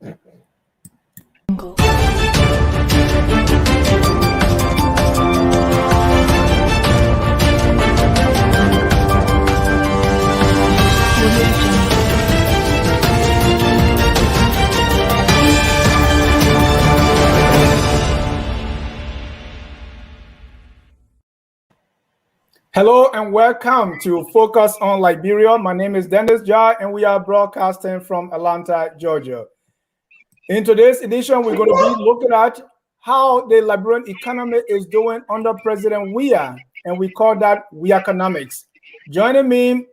Hello and welcome to Focus on Liberia. My name is Dennis Jar and we are broadcasting from Atlanta, Georgia. In today's edition, we're going to be looking at how the Liberian economy is doing under President Weah, and we call that Weahconomics. Joining me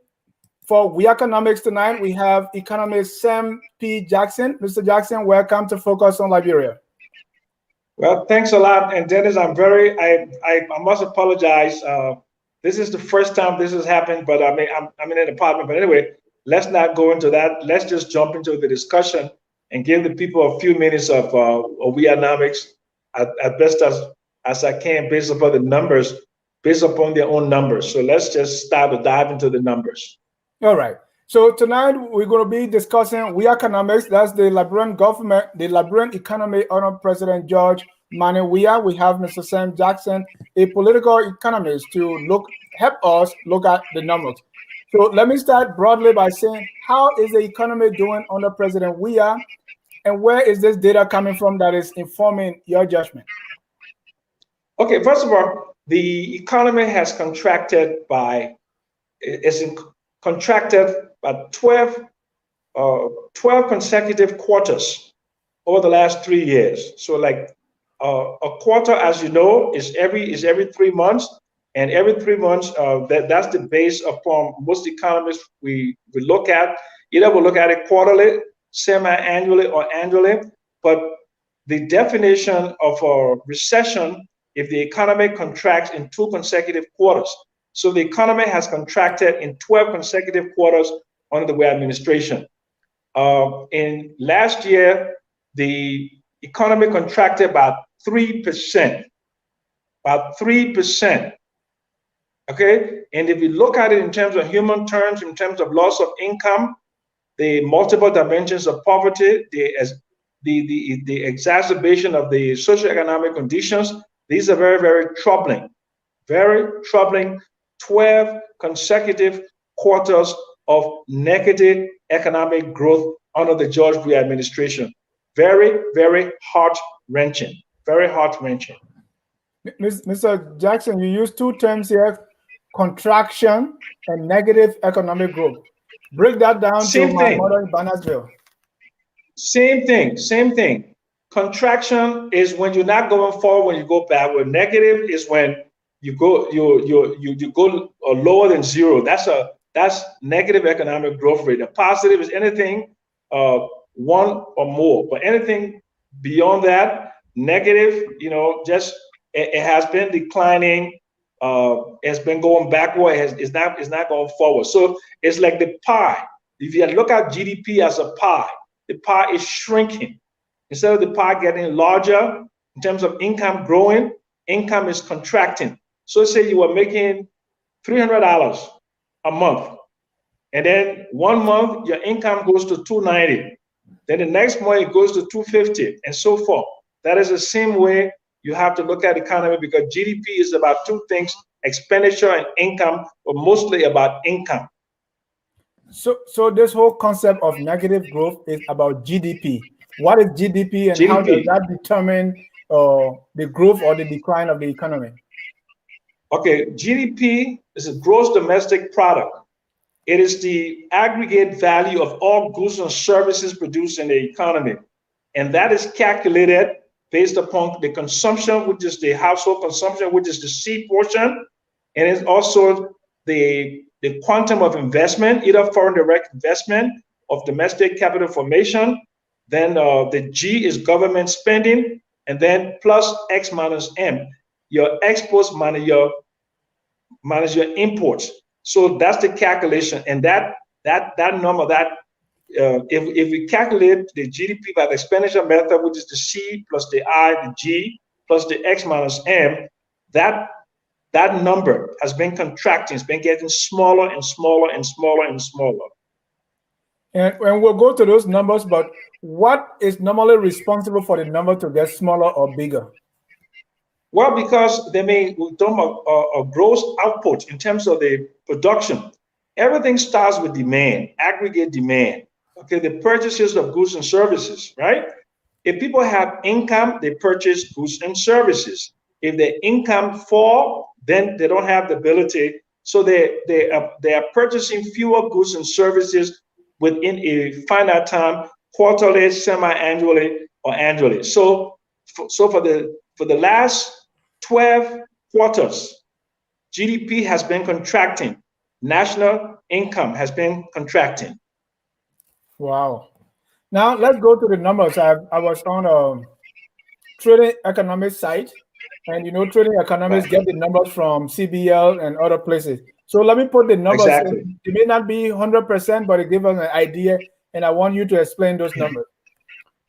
for Weahconomics tonight, we have economist Sam P. Jackson. Mr. Jackson, welcome to Focus on Liberia. Well, thanks a lot. And Dennis, I must apologize. This is the first time this has happened, but I'm in an apartment. But anyway, let's not go into that. Let's just jump into the discussion and give the people a few minutes of Weahconomics as best as I can, based upon the numbers, based upon their own numbers. So let's just start to dive into the numbers. All right. So tonight we're going to be discussing Weahconomics. That's the Liberian government, the Liberian economy under President George Mani Weah. We have Mr. Sam Jackson, a political economist, to help us look at the numbers. So let me start broadly by saying, how is the economy doing under President Weah, and where is this data coming from that is informing your judgment? Okay, first of all, the economy has contracted by 12 consecutive quarters over the last 3 years. So like a quarter, as you know, is every 3 months, and every 3 months, that's the base upon most economists we look at. Either we'll look at it quarterly, semi-annually, or annually. But the definition of a recession, if the economy contracts in 2 consecutive quarters. So the economy has contracted in 12 consecutive quarters under the Weah administration. In last year, the economy contracted by 3%, about 3%. Okay, and if you look at it in terms of human terms, in terms of loss of income, the multiple dimensions of poverty, the exacerbation of the socioeconomic conditions, these are very, very troubling. Very troubling. 12 consecutive quarters of negative economic growth under the George Weah administration. Very, very heart-wrenching. Very heart-wrenching. Mr. Jackson, you use 2 terms here, contraction and negative economic growth. Break that down to my mother in Bannersville. Same thing. Contraction is when you're not going forward, when you go backward. Negative is when you go lower than zero. That's negative economic growth rate. A positive is anything 1 or more, but anything beyond that, negative, just it has been declining. It's been going backward. It's not going forward. So it's like the pie. If you look at GDP as a pie, the pie is shrinking. Instead of the pie getting larger in terms of income growing, income is contracting. So say you were making $300 a month, and then 1 month your income goes to $290. Then the next month it goes to $250, and so forth. That is the same way you have to look at the economy, because GDP is about 2 things: expenditure and income, but mostly about income. So this whole concept of negative growth is about GDP. What is GDP, and how does that determine the growth or the decline of the economy? Okay, GDP is a gross domestic product. It is the aggregate value of all goods and services produced in the economy. And that is calculated based upon the consumption, which is the household consumption, which is the C portion. And it's also the quantum of investment, either foreign direct investment of domestic capital formation. Then the G is government spending, and then plus X minus M, your exports minus your imports. So that's the calculation, and that number, if we calculate the GDP by the expenditure method, which is the C plus the I, the G plus the X minus M, that number has been contracting. It's been getting smaller and smaller and smaller and smaller. And we'll go to those numbers, but what is normally responsible for the number to get smaller or bigger? Well, because they may talk about gross output in terms of the production. Everything starts with demand, aggregate demand. Okay, the purchases of goods and services, right? If people have income, they purchase goods and services. If their income fall, then they don't have the ability. So they are purchasing fewer goods and services within a finite time, quarterly, semi-annually, or annually. So for the last 12 quarters, GDP has been contracting. National income has been contracting. Wow. Now let's go to the numbers. I was on a trading economics site, and trading economics Right. get the numbers from CBL and other places. So let me put the numbers Exactly. in. It may not be 100%, but it gives us an idea, and I want you to explain those numbers.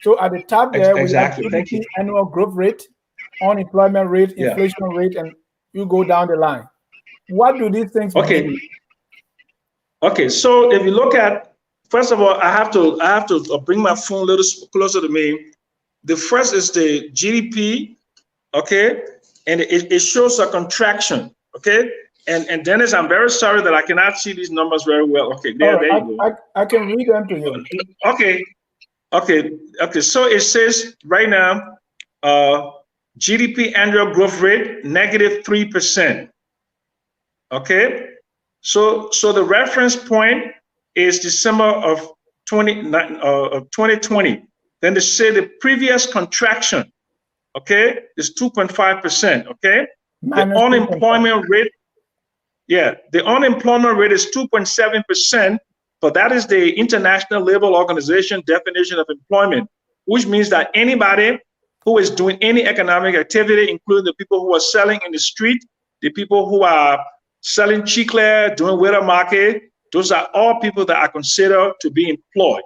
So at the top there, we have Exactly. Thank you. GDP annual growth rate, unemployment rate, Yeah. inflation rate, and you go down the line. What do these things Okay. mean? Okay. So if you look at, first of all, I have to bring my phone a little closer to me. The first is the GDP, okay, and it shows a contraction, okay. And Dennis, I'm very sorry that I cannot see these numbers very well. Okay, there you go. I can read them to you. Okay. So it says right now, GDP annual growth rate -3%. Okay, so the reference point is December of 2020. Then they say the previous contraction, okay, is 2.5%. Okay, the unemployment rate, the unemployment rate is 2.7%, but that is the International Labor Organization definition of employment, which means that anybody who is doing any economic activity, including the people who are selling in the street, the people who are selling chicle, doing Weah market, those are all people that are considered to be employed.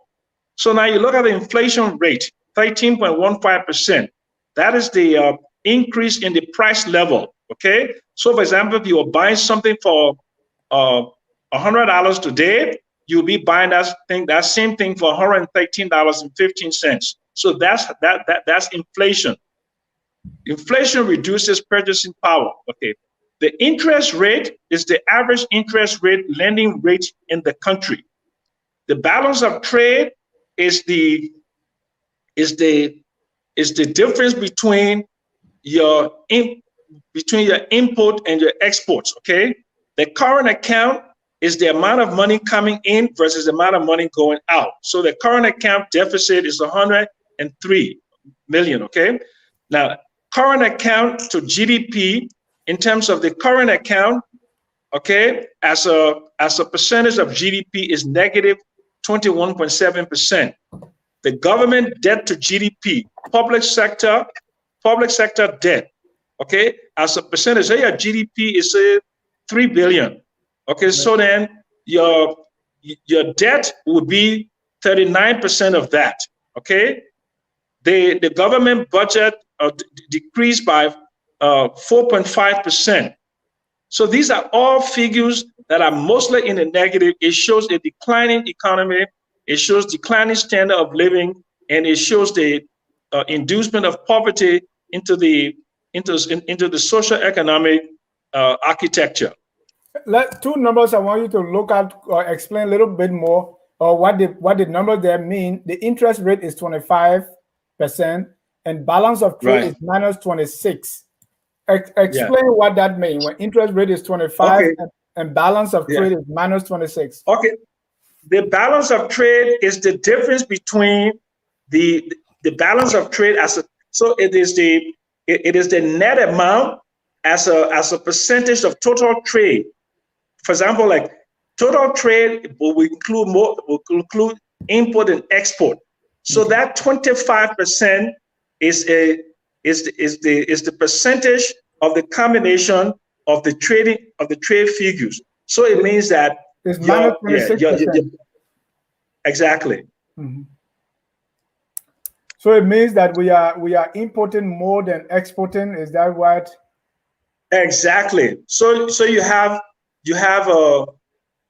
So now you look at the inflation rate, 13.15%. That is the increase in the price level, okay? So for example, if you are buying something for $100 today, you'll be buying that same thing for $113.15. So that's inflation. Inflation reduces purchasing power, okay? The interest rate is the average interest rate lending rate in the country. The balance of trade is the difference between your input and your exports. Okay, the current account is the amount of money coming in versus the amount of money going out. So the current account deficit is 103 million. Okay, now current account to GDP in terms of the current account, okay, as a percentage of GDP is negative 21.7%. The government debt to GDP, public sector debt, okay, as a percentage, say your GDP is 3 billion. Okay, so then your debt would be 39% of that. Okay, the government budget decreased by 4.5%. So these are all figures that are mostly in the negative. It shows a declining economy. It shows declining standard of living, and it shows the inducement of poverty into the social economic architecture. Two numbers I want you to look at or explain a little bit more, or what the numbers there mean. The interest rate is 25%, and balance of trade is -26. Explain what that means when interest rate is 25 and balance of trade is -26. Okay, the balance of trade is the difference between the balance of trade so it is the net amount as a percentage of total trade. For example, like total trade will include import and export. So that 25% is the percentage of the combination of the trade figures. So it means that it's -26%. Exactly. Mm-hmm. So it means that we are importing more than exporting. Is that right? Exactly. So you have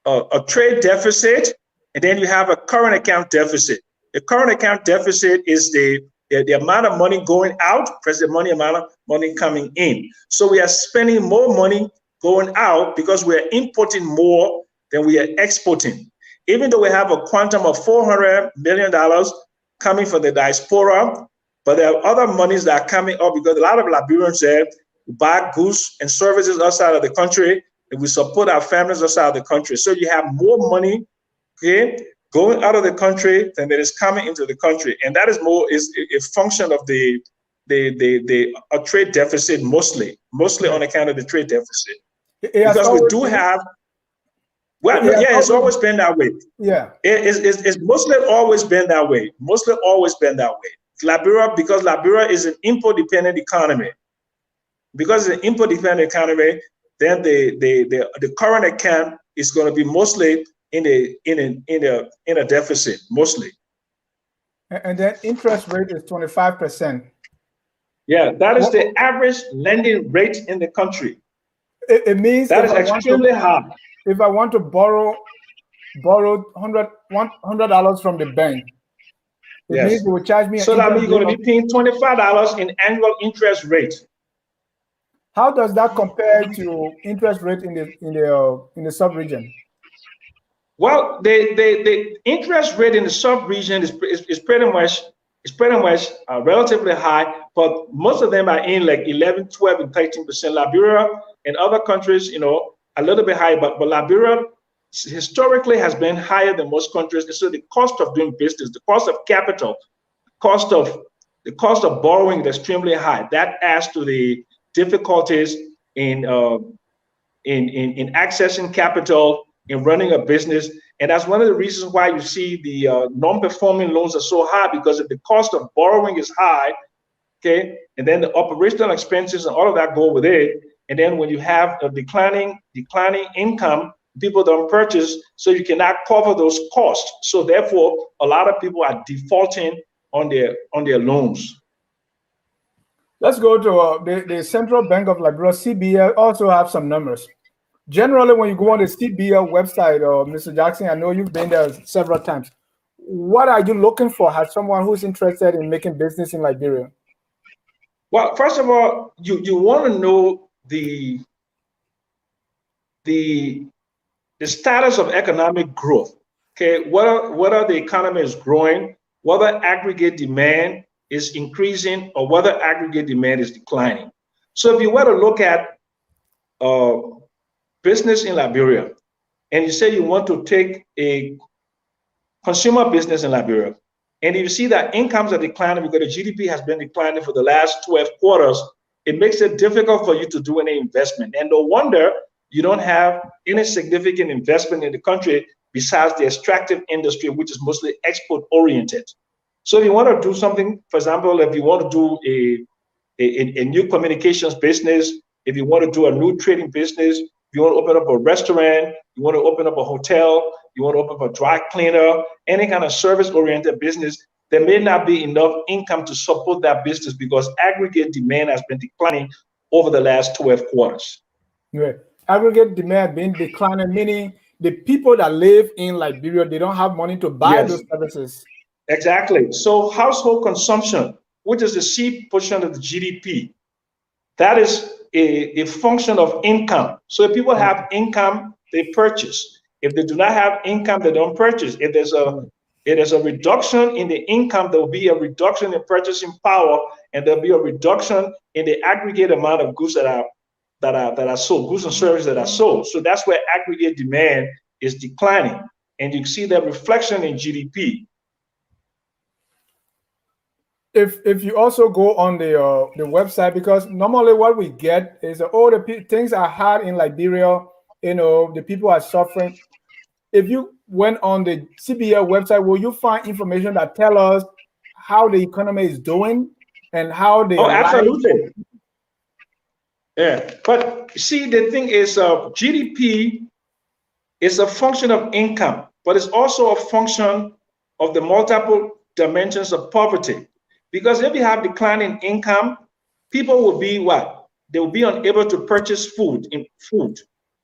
a trade deficit, And then you have a current account deficit. The current account deficit is the amount of money going out versus the amount of money coming in. So we are spending more money going out because we are importing more than we are exporting. Even though we have a quantum of $400 million coming from the diaspora, but there are other monies that are coming up because a lot of Liberians there buy goods and services outside of the country, and we support our families outside of the country. So you have more money, okay, going out of the country than there is coming into the country, and that is a function of a trade deficit, mostly on account of the trade deficit. Because we do have. Well, yeah, it's always been that way. Yeah, it's mostly always been that way. Because Liberia is an import-dependent economy. Because it's an import-dependent economy, then the current account is going to be mostly in a deficit, mostly. And then interest rate is 25%. Yeah, that is the average lending rate in the country. It means that is extremely high. If I want to borrow $100 from the bank, it means they will charge me. So that means you're going to be paying $25 in annual interest rate. How does that compare to interest rate in the sub-region? Well, the interest rate in the sub-region is pretty much relatively high, but most of them are in like 11, 12, and 13%. Liberia and other countries, a little bit higher, but Liberia historically has been higher than most countries. So the cost of doing business, the cost of capital, the cost of borrowing is extremely high. That adds to the difficulties in accessing capital, in running a business. And that's one of the reasons why you see the non-performing loans are so high, because if the cost of borrowing is high, okay, and then the operational expenses and all of that go with it. And then when you have a declining income, people don't purchase, so you cannot cover those costs. So therefore, a lot of people are defaulting on their loans. Let's go to the Central Bank of Liberia, CBL, also have some numbers. Generally, when you go on the CBL website, Mr. Jackson, I know you've been there several times. What are you looking for as someone who's interested in making business in Liberia? Well, first of all, you want to know the status of economic growth. Okay, whether the economy is growing, whether aggregate demand is increasing, or whether aggregate demand is declining. So if you were to look at business in Liberia, and you say you want to take a consumer business in Liberia, and if you see that incomes are declining because the GDP has been declining for the last 12 quarters, it makes it difficult for you to do any investment. And no wonder you don't have any significant investment in the country besides the extractive industry, which is mostly export oriented. So if you want to do something, for example, if you want to do a new communications business, if you want to do a new trading business, you want to open up a restaurant, you want to open up a hotel, you want to open up a dry cleaner, any kind of service-oriented business, there may not be enough income to support that business because aggregate demand has been declining over the last 12 quarters. Right. Aggregate demand been declining, meaning the people that live in Liberia, they don't have money to buy those services. Exactly. So household consumption, which is the C portion of the GDP, that is a function of income. So if people have income, they purchase. If they do not have income, they don't purchase. If there's a reduction in the income, there will be a reduction in purchasing power, and there'll be a reduction in the aggregate amount of goods that are sold, goods and services that are sold. So that's where aggregate demand is declining, and you see that reflection in GDP. If you also go on the website, because normally what we get is things are hard in Liberia, the people are suffering. If you went on the CBL website, will you find information that tell us how the economy is doing and how they? Oh, absolutely. Yeah, but see, the thing is, GDP is a function of income, but it's also a function of the multiple dimensions of poverty. Because if you have declining income, people will be what? They will be unable to purchase food.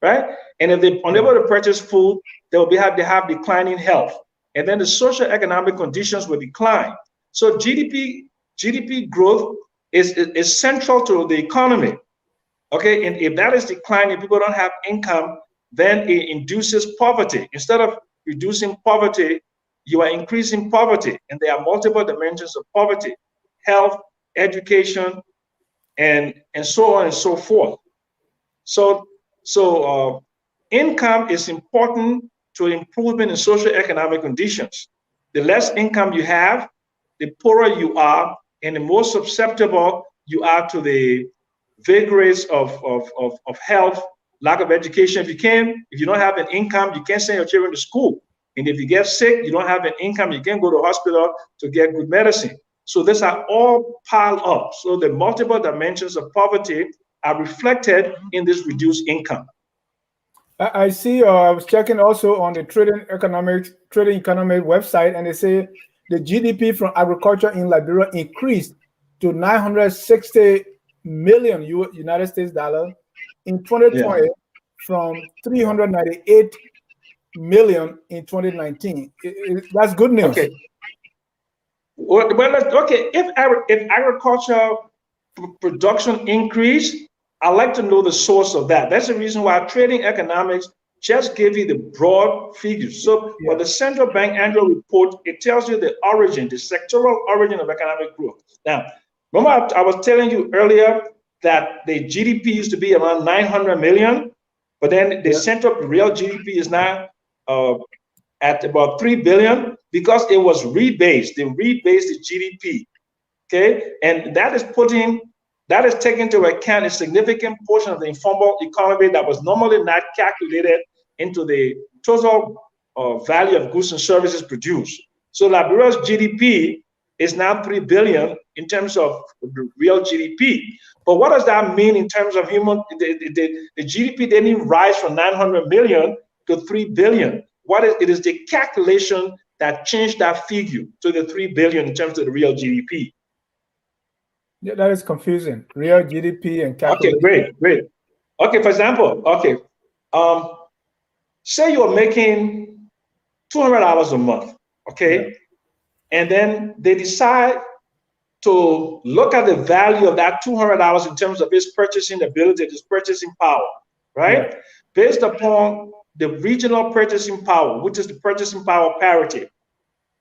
right? And if they're unable to purchase food, they have declining health. And then the social economic conditions will decline. So GDP growth is central to the economy. Okay, and if that is declining, people don't have income, then it induces poverty. Instead of reducing poverty, you are increasing poverty. And there are multiple dimensions of poverty: health, education, and so on and so forth. So income is important to improvement in social economic conditions. The less income you have, the poorer you are, and the more susceptible you are to the vagaries of health, lack of education. If you don't have an income, you can't send your children to school. And if you get sick, you don't have an income, you can't go to the hospital to get good medicine. So these are all piled up. So the multiple dimensions of poverty are reflected in this reduced income. I see. I was checking also on the trading economic website, and they say the GDP from agriculture in Liberia increased to 960 million United States dollar in 2020 from 398 million in 2019. That's good news. Okay. Well, okay. If agriculture production increased, I'd like to know the source of that. That's the reason why trading economics just gave you the broad figures. So, for the central bank annual report, it tells you the origin, the sectoral origin of economic growth. Now, remember I was telling you earlier that the GDP used to be around 900 million, but then the central real GDP is now at about 3 billion because it was rebased. They rebased the GDP, okay? And that is taking into account a significant portion of the informal economy that was normally not calculated into the total value of goods and services produced. So Liberia's GDP is now 3 billion in terms of real GDP. But what does that mean in terms of the GDP didn't rise from 900 million to 3 billion. It is the calculation that changed that figure to the 3 billion in terms of the real GDP. Yeah, that is confusing. Real GDP and calculation. Okay, great. Okay, for example, say you're making $200 a month, okay? And then they decide to look at the value of that $200 in terms of its purchasing ability, its purchasing power, right? Based upon the regional purchasing power, which is the purchasing power parity.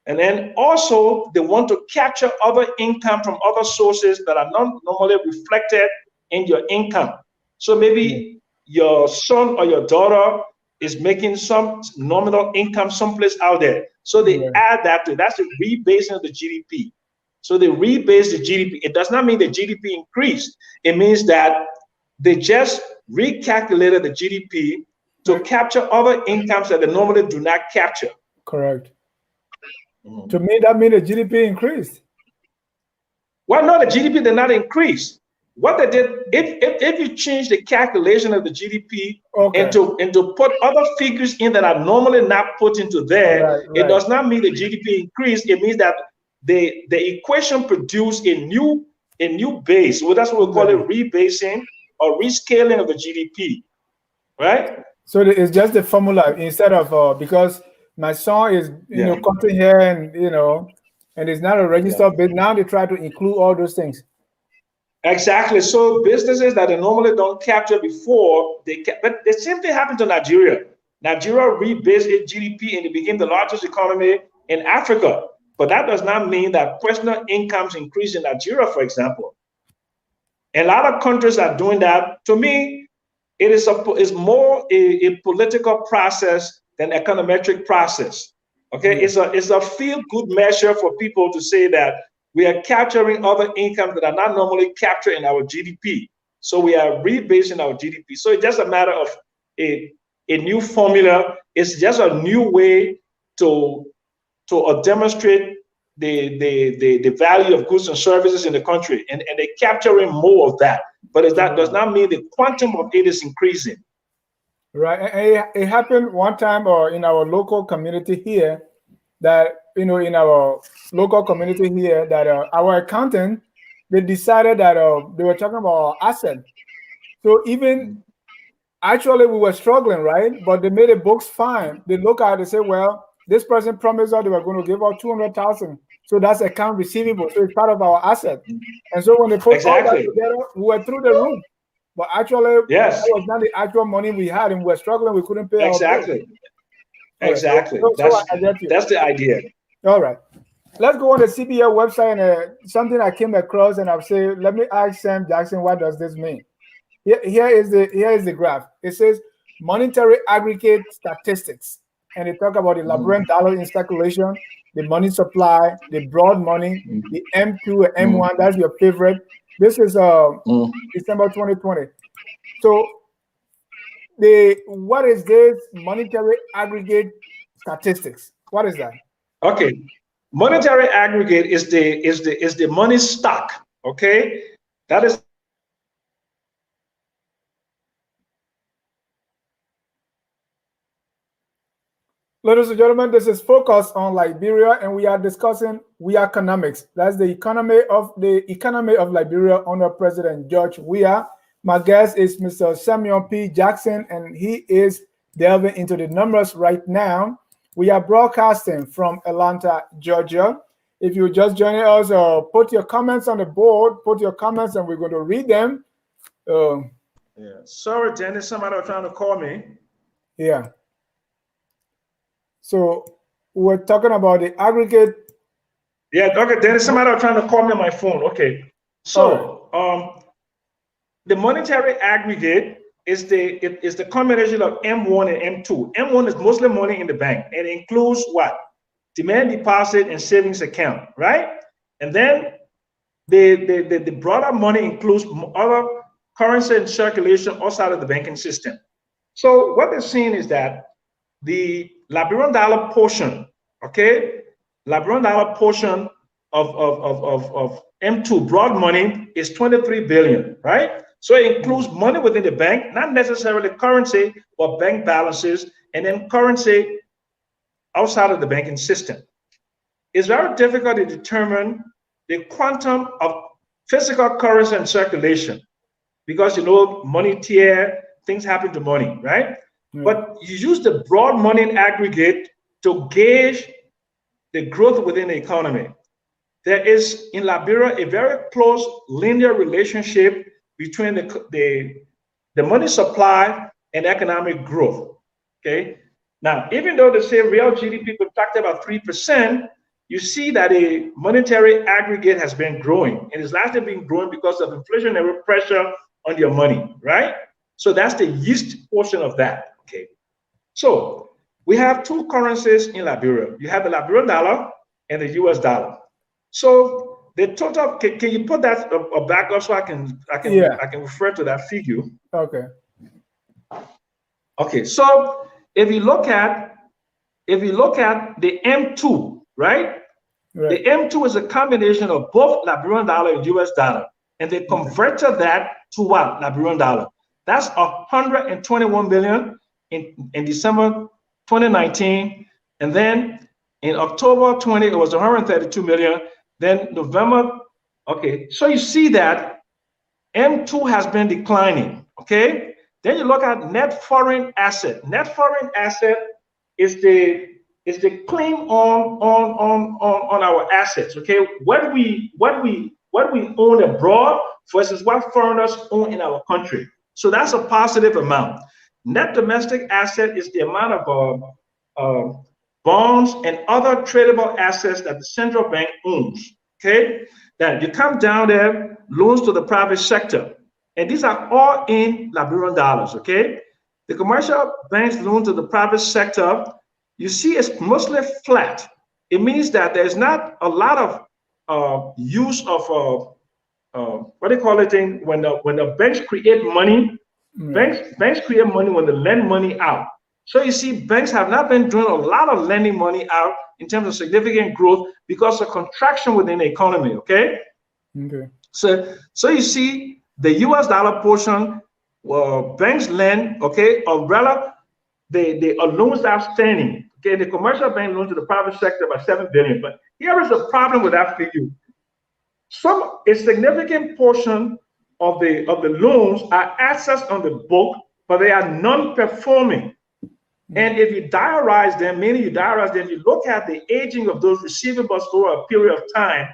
And then also they want to capture other income from other sources that are not normally reflected in your income. So maybe your son or your daughter is making some nominal income someplace out there. So they add that to, that's the rebasing of the GDP. So they rebase the GDP. It does not mean the GDP increased. It means that they just recalculated the GDP to capture other incomes that they normally do not capture. Correct. To me, that means the GDP increased. Well, no, the GDP did not increase. What they did, if you change the calculation of the GDP and to put other figures in that are normally not put into there, it does not mean the GDP increased. It means that the equation produced a new base. Well, that's what we call it, rebasing or rescaling of the GDP, right? So it's just the formula instead of because my son is cutting here and and it's not a register, but now they try to include all those things. Exactly. So businesses that they normally don't capture before, but the same thing happened to Nigeria. Nigeria rebased its GDP and it became the largest economy in Africa. But that does not mean that personal incomes increase in Nigeria, for example. A lot of countries are doing that. To me, it is more a political process than econometric process. Okay, it's a feel-good measure for people to say that we are capturing other incomes that are not normally captured in our GDP. So we are rebasing our GDP. So it's just a matter of a new formula. It's just a new way to demonstrate the value of goods and services in the country, and they're capturing more of that. But that does not mean the quantum of it is increasing. Right. It happened one time in our local community here that, in our local community here that our accountant, they decided that they were talking about asset. So even actually we were struggling, right? But they made the books fine. They look at it, they say, well, this person promised us they were going to give out 200,000. So that's account receivable. So it's part of our asset. And so when they put all that Exactly. together, we were through the roof. But actually, that Yes. was not the actual money we had, and we were struggling. We couldn't pay our bills. Exactly. All right. Exactly. So I get you. That's the idea. All right. Let's go on the CBL website and something I came across, and I'll say, let me ask Sam Jackson, what does this mean? Here is the graph. It says monetary aggregate statistics, and they talk about the Liberian dollar in circulation, the money supply, the broad money, the M2 and M1. That's your favorite. This is December 2020. So what is this monetary aggregate statistics? What is that? Okay. Monetary aggregate is the money stock. Okay. That is Ladies and gentlemen, this is Focus on Liberia, and we are discussing Weahconomics. That's the economy of Liberia under President George Weah. My guest is Mr. Ssamuel P. Jackson, and he is delving into the numbers right now. We are broadcasting from Atlanta, Georgia. If you're just joining us, put your comments on the board, put your comments, and we're going to read them. Yeah. Sorry, Dennis, somebody was trying to call me. Yeah. So we're talking about the aggregate. Yeah, okay, Dennis, somebody was trying to call me on my phone. Okay. So the monetary aggregate is the combination of M1 and M2. M1 is mostly money in the bank, and it includes what? Demand deposit and savings account, right? And then the broader money includes other currency in circulation outside of the banking system. So what they're seeing is that the Liberian dollar portion, okay, Liberian dollar portion of M2 broad money is 23 billion, right? So it includes money within the bank, not necessarily currency, but bank balances, and then currency outside of the banking system. It's very difficult to determine the quantum of physical currency in circulation because, you know, money tear, things happen to money, right? But you use the broad money in aggregate to gauge the growth within the economy. There is in Liberia a very close linear relationship between the money supply and economic growth. Okay. Now, even though they say real GDP contracted about 3%, you see that a monetary aggregate has been growing, and it's largely been growing because of inflationary pressure on your money, right? So that's the yeast portion of that. Okay. So we have two currencies in Liberia. You have the Liberian dollar and the US dollar. So the total, can you put that back up so I can refer to that figure? Okay. Okay. So if you look at the M2, right? The M2 is a combination of both Liberian dollar and US dollar, and they converted that to what? Liberian dollar. That's 121 billion in December 2019, and then in October 20 it was 132 million. Then November, okay. So you see that M2 has been declining. Okay. Then you look at net foreign asset. Net foreign asset is the claim on our assets. Okay, what we own abroad versus what foreigners own in our country. So that's a positive amount. Net domestic asset is the amount of bonds and other tradable assets that the central bank owns. Okay, then you come down there, loans to the private sector, and these are all in Liberian dollars. Okay, the commercial banks loan to the private sector, you see it's mostly flat. It means that there's not a lot of use of what do you call it thing when the banks create money. Banks create money when they lend money out. So you see, banks have not been doing a lot of lending money out in terms of significant growth because of contraction within the economy. Okay. So you see the US dollar portion, banks lend, okay, umbrella, the loans outstanding. Okay, the commercial bank loan to the private sector about 7 billion. But here is the problem with that figure. A significant portion of the loans are assets on the book but they are non-performing. And if you diarize them, you look at the aging of those receivables over a period of time,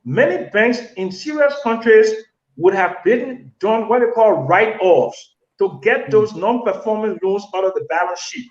many banks in serious countries would have been done what they call write-offs to get those non-performing loans out of the balance sheet.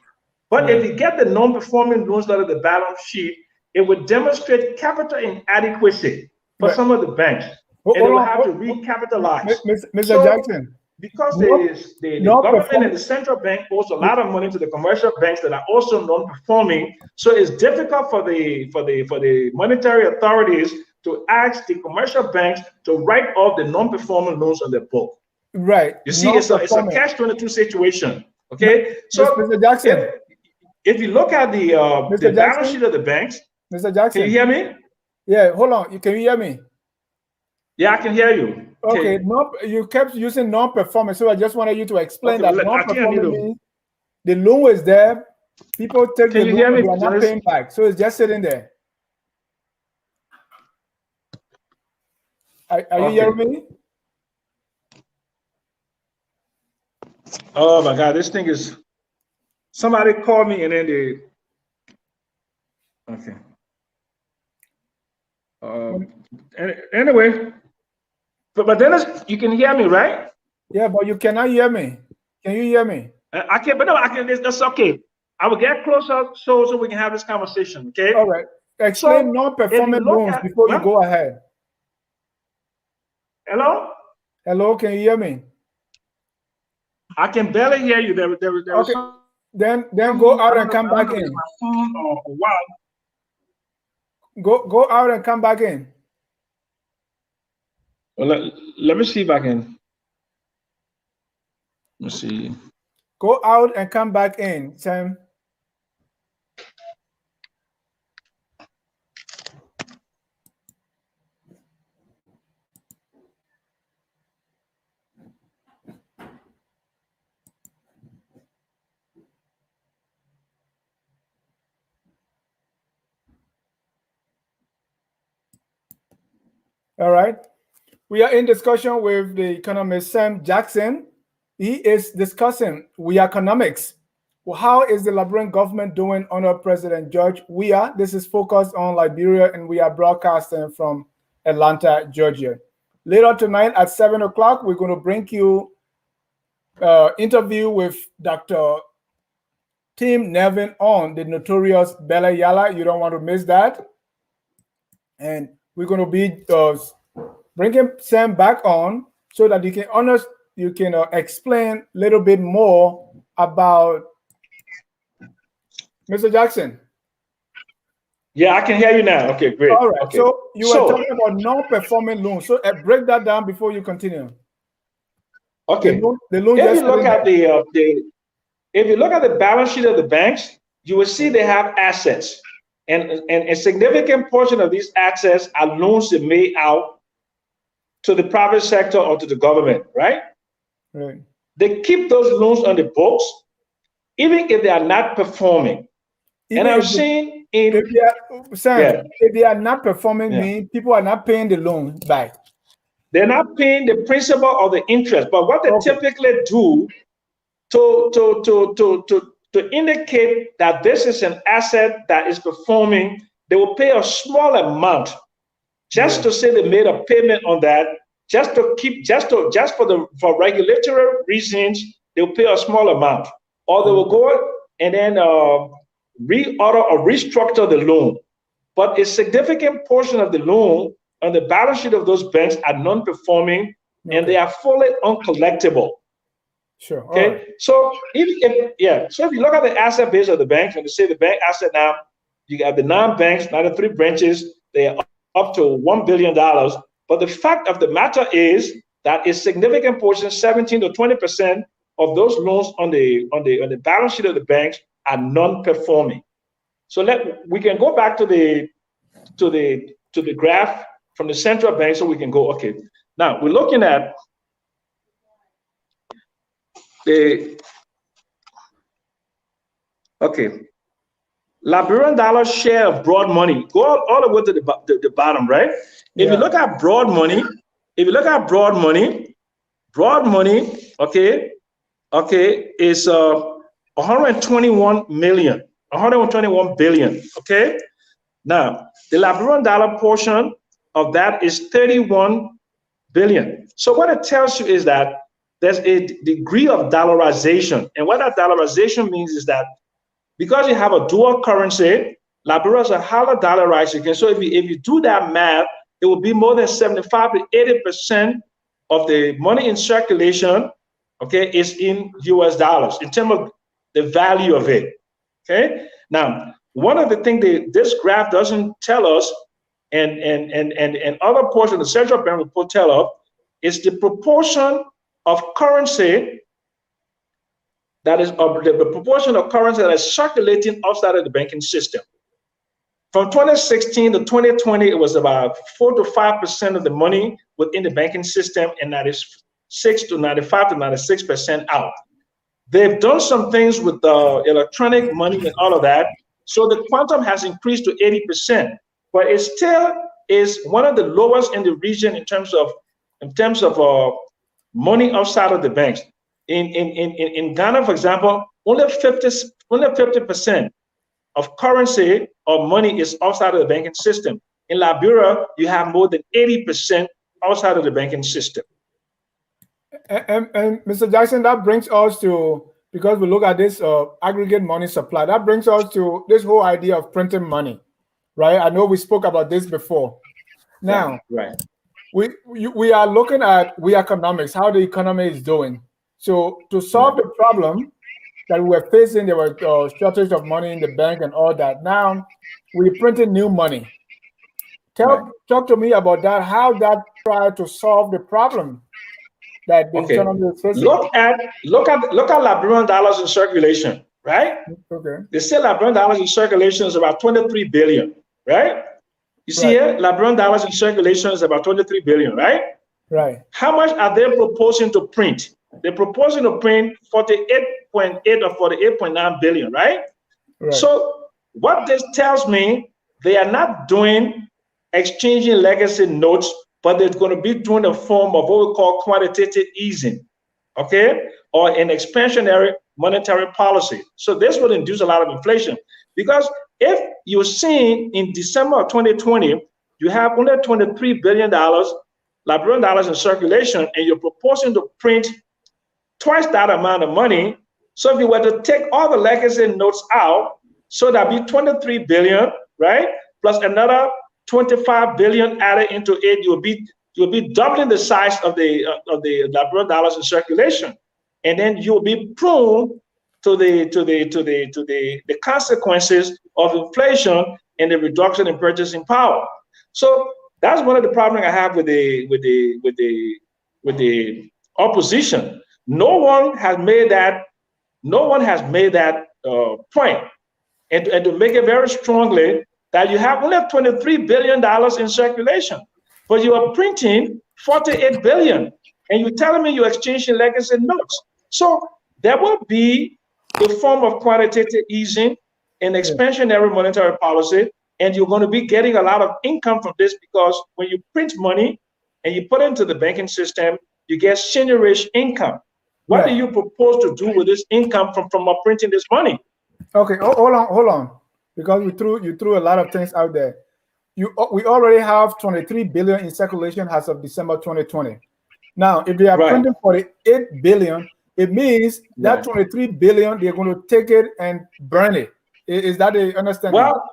But if you get the non-performing loans out of the balance sheet, it would demonstrate capital inadequacy for some of the banks. And they will have to recapitalize. Mr. Jackson. Because the government and the central bank owes a lot of money to the commercial banks that are also non-performing, so it's difficult for the monetary authorities to ask the commercial banks to write off the non-performing loans on their book. Right. You see, it's a catch-22 situation. Okay. So Mr. Jackson, if you look at the balance sheet of the banks, Mr. Jackson, can you hear me? Yeah. Hold on. Can you hear me? Yeah, I can hear you. Okay, you kept using non-performing, so I just wanted you to explain that non-performing means the loan is there, people take the loan, they are not paying back, so it's just sitting there. Are you hearing me? Oh my God, this thing is. Somebody called me and then they. Okay. Anyway. But Dennis, you can hear me, right? Yeah, but you cannot hear me. Can you hear me? I can, but no, I can. That's okay. I will get closer so we can have this conversation. Okay. All right. Explain non-performing loans before you go ahead. Hello. Hello. Can you hear me? I can barely hear you. There okay. Then go out and come back in. Go out and come back in. Well, let me see if I can. Let's see. Go out and come back in, Sam. All right. We are in discussion with the economist Sam Jackson. He is discussing Weahconomics. Well, how is the Liberian government doing under President George Weah? This is focused on Liberia, and we are broadcasting from Atlanta, Georgia. Later tonight at 7 o'clock, we're going to bring you interview with Dr. Tim Nevin on the notorious Bella Yala. You don't want to miss that. And we're going to be bringing Sam back on so that you can explain a little bit more about Mr. Jackson. Yeah, I can hear you now. Okay, great. All right. Okay. So you were talking about non-performing loans. So break that down before you continue. Okay. If you look at if you look at the balance sheet of the banks, you will see they have assets, and a significant portion of these assets are loans they made out to the private sector or to the government, right? Right. They keep those loans on the books, even if they are not performing. Even and I'm seeing if they are not performing, mean people are not paying the loan back. They're not paying the principal or the interest, but what they typically do to indicate that this is an asset that is performing, they will pay a small amount just to say they made a payment on that, just for regulatory reasons, they'll pay a small amount, or they will go and then reorder or restructure the loan. But a significant portion of the loan on the balance sheet of those banks are non-performing, and they are fully uncollectible. Sure. Okay. Right. So if you look at the asset base of the banks, and you say the bank asset now, you got the 9 banks, now the 3 branches, they are up to $1 billion. But the fact of the matter is that a significant portion, 17 to 20% of those loans on the balance sheet of the banks are non-performing. So we can go back to the graph from the central bank, so we can go. Okay, now we're looking at Liberian dollar share of broad money. Go all the way to the bottom, right? If you look at broad money, okay, okay, is 121 million, 121 billion. Okay. Now, the Liberian dollar portion of that is 31 billion. So what it tells you is that there's a degree of dollarization. And what that dollarization means is that because you have a dual currency, Liberia is a highly dollarized again. So if you do that math, it will be more than 75 to 80% of the money in circulation, okay, is in US dollars in terms of the value of it. Okay. Now, one of the things this graph doesn't tell us, and other portions of the central bank report tell us, is the proportion of currency that is the proportion of currency that is circulating outside of the banking system. From 2016 to 2020, it was about 4 to 5% of the money within the banking system, and that is 6 to 95 to 96% out. They've done some things with the electronic money and all of that, so the quantum has increased to 80%, but it still is one of the lowest in the region in terms of money outside of the banks. In Ghana, for example, only 50% of currency or money is outside of the banking system. In Liberia, you have more than 80% outside of the banking system. And Mr. Jackson, that brings us to, because we look at this aggregate money supply, that brings us to this whole idea of printing money, right? I know we spoke about this before. Now, right. We are looking at Weahconomics, how the economy is doing. So to solve the problem that we were facing, there was shortage of money in the bank and all that. Now we're printing new money. Talk to me about that, how that tried to solve the problem that the economy is facing. Look at Liberian dollars in circulation, right? Okay. They say Liberian dollars in circulation is about 23 billion, right? You see here, Liberian dollars in circulation is about 23 billion, right? Right. How much are they proposing to print? They're proposing to print 48.8 or 48.9 billion, right? So what this tells me, they are not doing exchanging legacy notes, but they're going to be doing a form of what we call quantitative easing, okay? Or an expansionary monetary policy. So this will induce a lot of inflation, because if you're seeing in December of 2020, you have only $23 billion Liberian dollars in circulation, and you're proposing to print twice that amount of money. So if you were to take all the legacy notes out, so that'd be 23 billion, right? Plus another 25 billion added into it, you'll be doubling the size of the Liberian dollars in circulation, and then you'll be prone to the consequences of inflation and the reduction in purchasing power. So that's one of the problems I have with the opposition. No one has made that point, and to make it very strongly that you have only $23 billion in circulation, but you are printing 48 billion, and you're telling me you're exchanging legacy notes. So there will be a form of quantitative easing and expansionary monetary policy, and you're going to be getting a lot of income from this, because when you print money and you put it into the banking system, you get seigniorage income. What do you propose to do with this income from printing this money? Okay, hold on, because you threw a lot of things out there. We already have 23 billion in circulation as of December 2020. Now, if they are printing 48 billion, it means that 23 billion, they're going to take it and burn it. Is that the understanding? Well,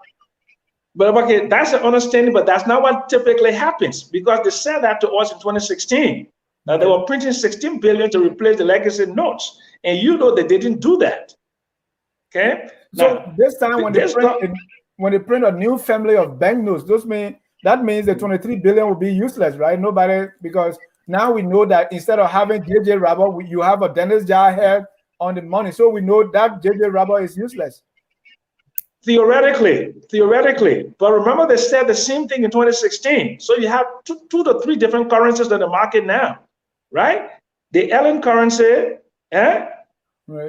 but okay, that's an understanding, but that's not what typically happens, because they said that to us in 2016. They were printing 16 billion to replace the legacy notes, and you know that they didn't do that. Okay. So now, this time when they print a new family of banknotes, that means the 23 billion will be useless, right? Nobody, because now we know that instead of having JJ Rubber, you have a Dennis Jar head on the money. So we know that JJ Rubber is useless. Theoretically, but remember they said the same thing in 2016. So you have two to three different currencies in the market now, right? The Ellen currency,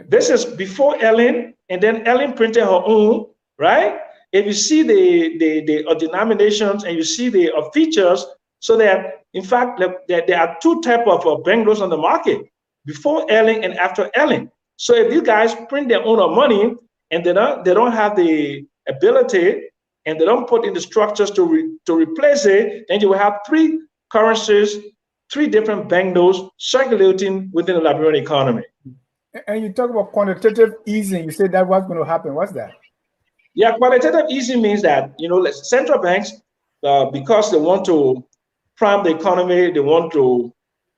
this is before Ellen, and then Ellen printed her own, right? If you see the denominations and you see the features, so that in fact there are two types of banknotes on the market. before Erling and after Erling. So if these guys print their own money and they don't have the ability and they don't put in the structures to replace it, then you will have three currencies, three different banknotes circulating within the Liberian economy. And you talk about quantitative easing. You said that what's going to happen. What's that? Yeah, quantitative easing means that, you know, central banks, because they want to prime the economy, they want to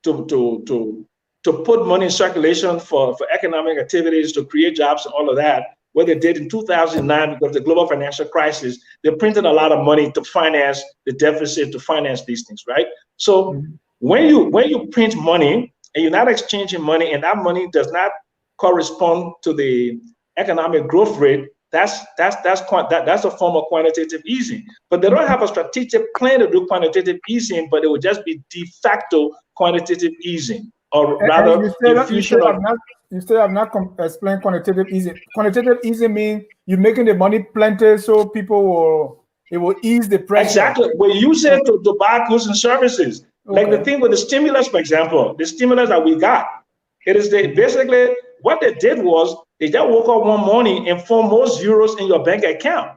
put money in circulation for economic activities, to create jobs and all of that. What they did in 2009, because of the global financial crisis, they printed a lot of money to finance the deficit, to finance these things, right? So when you print money and you're not exchanging money, and that money does not correspond to the economic growth rate, that's a form of quantitative easing. But they don't have a strategic plan to do quantitative easing, but it would just be de facto quantitative easing, or rather infusion of. You still have not explained quantitative easing. Quantitative easing means you're making the money plenty so people will ease the pressure. Exactly. We use it to buy goods and services. Okay. Like the thing with the stimulus, for example, the stimulus that we got, it is basically what they did was they just woke up one morning and found more zeros in your bank account.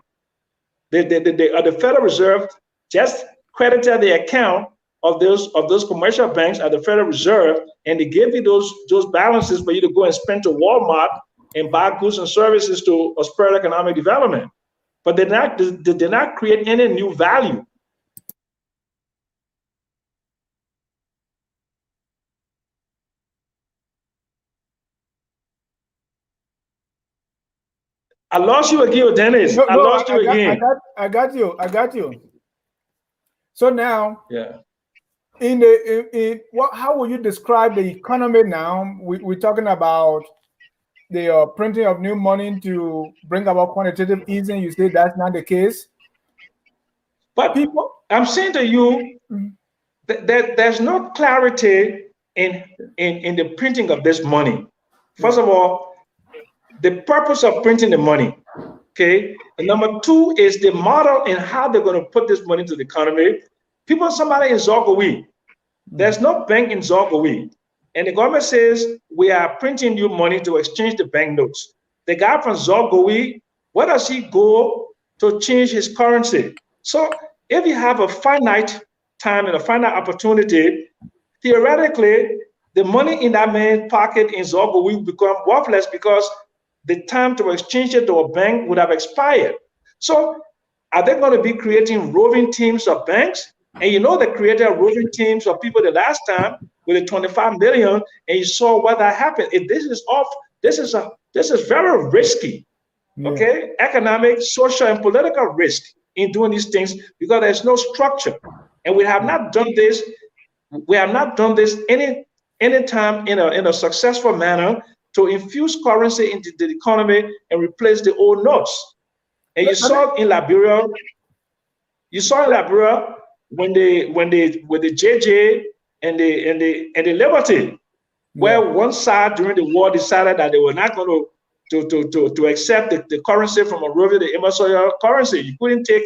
The Federal Reserve just credited the account of those commercial banks at the Federal Reserve, and they gave you those balances for you to go and spend to Walmart and buy goods and services to spur economic development. But they did not create any new value. I lost you again, Dennis. I lost you again. I got you. So now, yeah. How will you describe the economy now? We're talking about the printing of new money to bring about quantitative easing. You say that's not the case. But I'm saying to you that there's no clarity in the printing of this money. First of all, the purpose of printing the money, okay? And number two is the model and how they're going to put this money into the economy. Somebody in Zogawee, there's no bank in Zogawee. And the government says, we are printing new money to exchange the banknotes. The guy from Zogawee, where does he go to change his currency? So if you have a finite time and a finite opportunity, theoretically, the money in that man's pocket in Zogawee will become worthless because the time to exchange it to a bank would have expired. So are they going to be creating roving teams of banks? And you know, they created roving teams of people the last time with the 25 million, and you saw what that happened. This is very risky, okay? Economic, social, and political risk in doing these things because there's no structure. And we have not done this. We have not done this any time in a successful manner to infuse currency into the economy and replace the old notes. And you saw in Liberia, when with the JJ and the Liberty, where one side during the war decided that they were not going to accept the currency from Monrovia, the Emerson currency. You couldn't take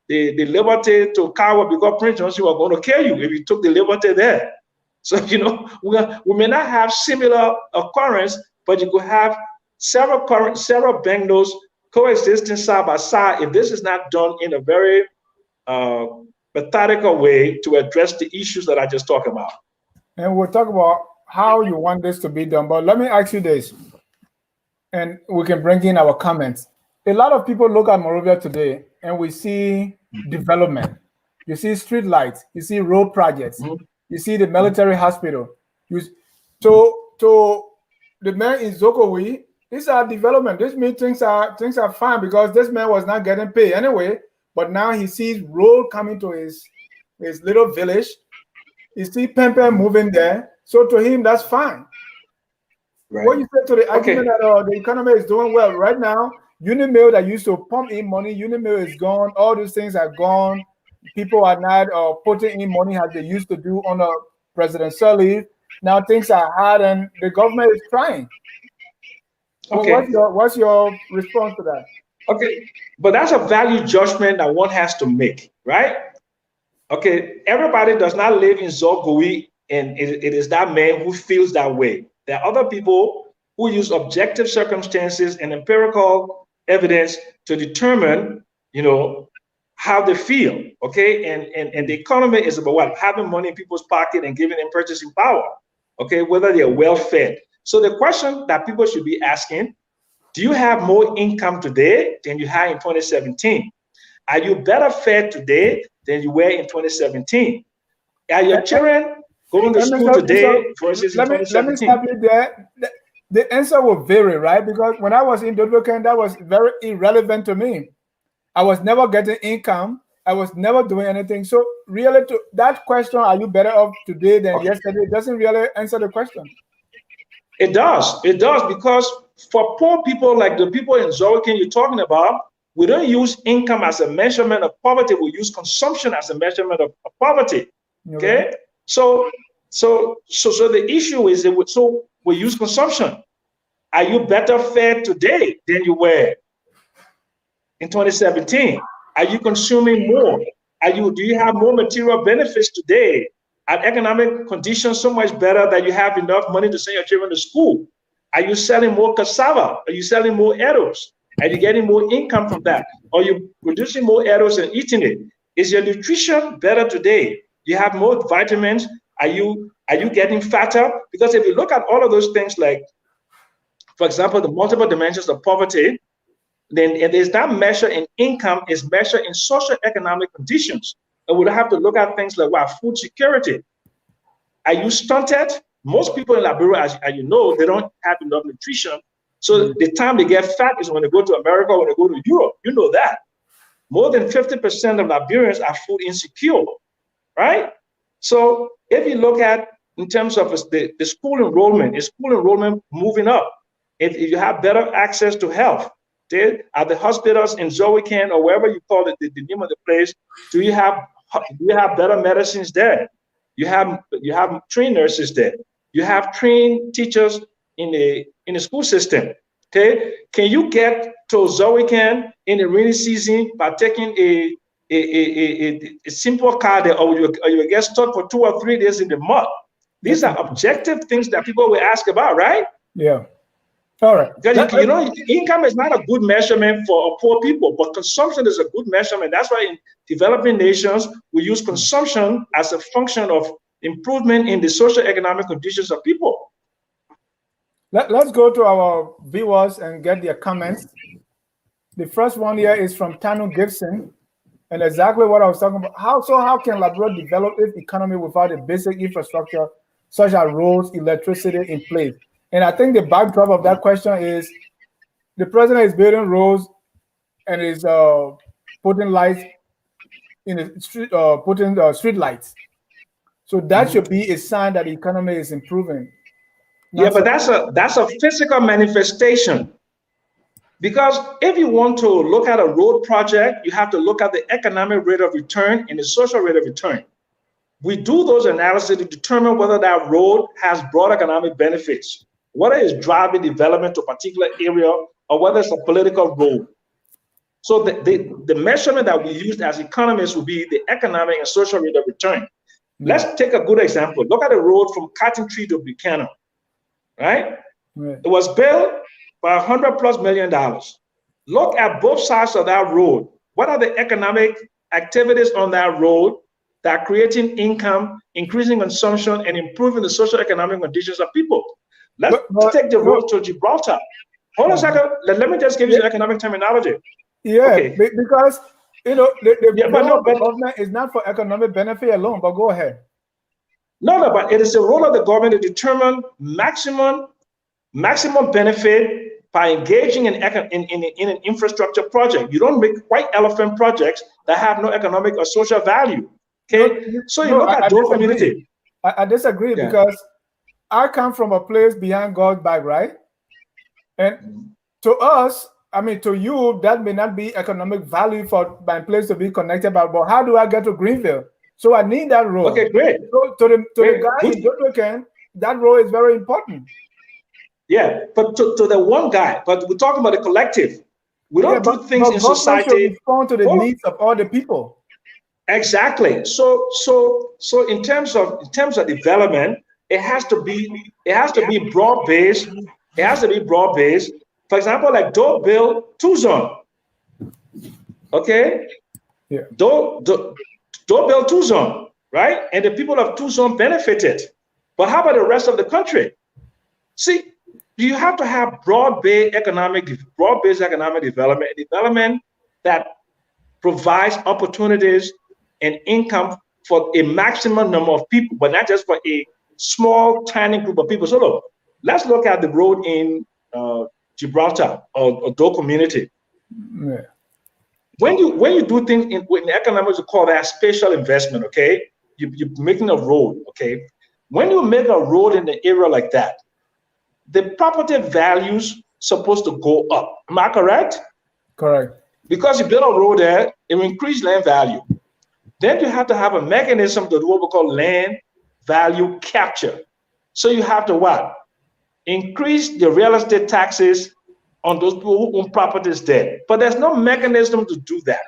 the Liberty to Kawa because Prince Johnson was going to kill you if you took the Liberty there. So, you know, we may not have similar occurrence, but you could have several banknotes coexisting side by side if this is not done in a very methodical way to address the issues that I just talked about. And we'll talk about how you want this to be done. But let me ask you this, and we can bring in our comments. A lot of people look at Monrovia today and we see development. You see street lights, you see road projects, you see the military hospital. So the man in Zogawee, these are development. This means things are fine because this man was not getting paid anyway. But now he sees road coming to his little village. He sees Pempe moving there. So to him, that's fine. Right. What you said to the argument that the economy is doing well right now, Unimill that used to pump in money, Unimill is gone. All these things are gone. People are not putting in money as they used to do under President Sirleaf. Now things are hard and the government is trying. Okay. So what's your response to that? Okay, but that's a value judgment that one has to make, right? Okay, everybody does not live in Zogawee, and it is that man who feels that way. There are other people who use objective circumstances and empirical evidence to determine, how they feel, okay? And the economy is about what? Having money in people's pocket and giving them purchasing power, okay? Whether they're well-fed. So the question that people should be asking, do you have more income today than you had in 2017? Are you better fed today than you were in 2017? Are your children going to school today versus in 2017? Let me stop you there. The answer will vary, right? Because when I was in Dodokan, that was very irrelevant to me. I was never getting income. I was never doing anything. So really, to that question, are you better off today than yesterday, doesn't really answer the question. It does. It does, because for poor people like the people in Zoroastrian you're talking about, we don't use income as a measurement of poverty. We use consumption as a measurement of poverty. Okay. So the issue is that we use consumption. Are you better fed today than you were in 2017? Are you consuming more? Do you have more material benefits today? Are economic conditions so much better that you have enough money to send your children to school? Are you selling more cassava? Are you selling more edibles? Are you getting more income from that? Are you producing more edibles and eating it? Is your nutrition better today? Do you have more vitamins? Are you getting fatter? Because if you look at all of those things, like, for example, the multiple dimensions of poverty, then it is that measure in income is measured in socio-economic conditions. And we'll have to look at things like food security. Are you stunted? Most people in Liberia, as you know, they don't have enough nutrition. So the time they get fat is when they go to America, when they go to Europe. You know that. More than 50% of Liberians are food insecure, right? So if you look at in terms of the school enrollment, is school enrollment moving up? If you have better access to health, at the hospitals in Zoroastrian or wherever you call it, the name of the place, do you have better medicines there? You have trained nurses there. You have trained teachers in the school system. Okay, can you get to Zoroastrian in the rainy season by taking a simple car there, or you get stuck for 2 or 3 days in the mud? These are objective things that people will ask about, right? Yeah. All right. Because income is not a good measurement for poor people, but consumption is a good measurement. That's why in developing nations, we use consumption as a function of improvement in the social economic conditions of people. Let's go to our viewers and get their comments. The first one here is from Tanu Gibson, and exactly what I was talking about. How can Liberia develop its economy without a basic infrastructure such as roads, electricity in place? And I think the backdrop of that question is the president is building roads and is putting lights in the street, putting street lights. So that should be a sign that the economy is improving. Yeah, but that's a physical manifestation. Because if you want to look at a road project, you have to look at the economic rate of return and the social rate of return. We do those analyses to determine whether that road has broad economic benefits, whether it's driving development to a particular area, or whether it's a political road. So the measurement that we use as economists will be the economic and social rate of return. Let's take a good example. Look at the road from Cotton Tree to Buchanan, right? It was built for $100+ million. Look at both sides of that road. What are the economic activities on that road that are creating income, increasing consumption, and improving the social economic conditions of people? Let's take the road to Gibraltar. Hold on a second. Let me just give you the economic terminology. Yeah, okay. Because the government is not for economic benefit alone, but go ahead. No, but it is the role of the government to determine maximum benefit by engaging in an infrastructure project. You don't make white elephant projects that have no economic or social value. Okay, so you look at those community. I disagree because I come from a place behind God's back, right? And to us, I mean, to you, that may not be economic value for my place to be connected, but how do I get to Greenville? So I need that road. Okay, great. So to the guy in Dodokan, that road is very important. Yeah, but to the one guy, but we're talking about the collective. We don't do things in society. Should respond to the needs of all the people. Exactly. So in terms of development, it has to be broad-based. It has to be broad-based. For example, like don't build two-zone. Okay? Yeah. Don't build two-zone, right? And the people of two-zone benefited. But how about the rest of the country? See, you have to have broad-based economic development that provides opportunities and income for a maximum number of people, but not just for a small, tiny group of people. So look, let's look at the road in Gibraltar or Dole community. Yeah. When you do things in economics, you call that spatial investment. Okay, you're making a road. Okay, when you make a road in the area like that, the property values supposed to go up. Am I correct? Correct. Because you build a road there, it will increase land value. Then you have to have a mechanism to do what we call land value capture. So you have to what? Increase the real estate taxes on those people who own properties there. But there's no mechanism to do that.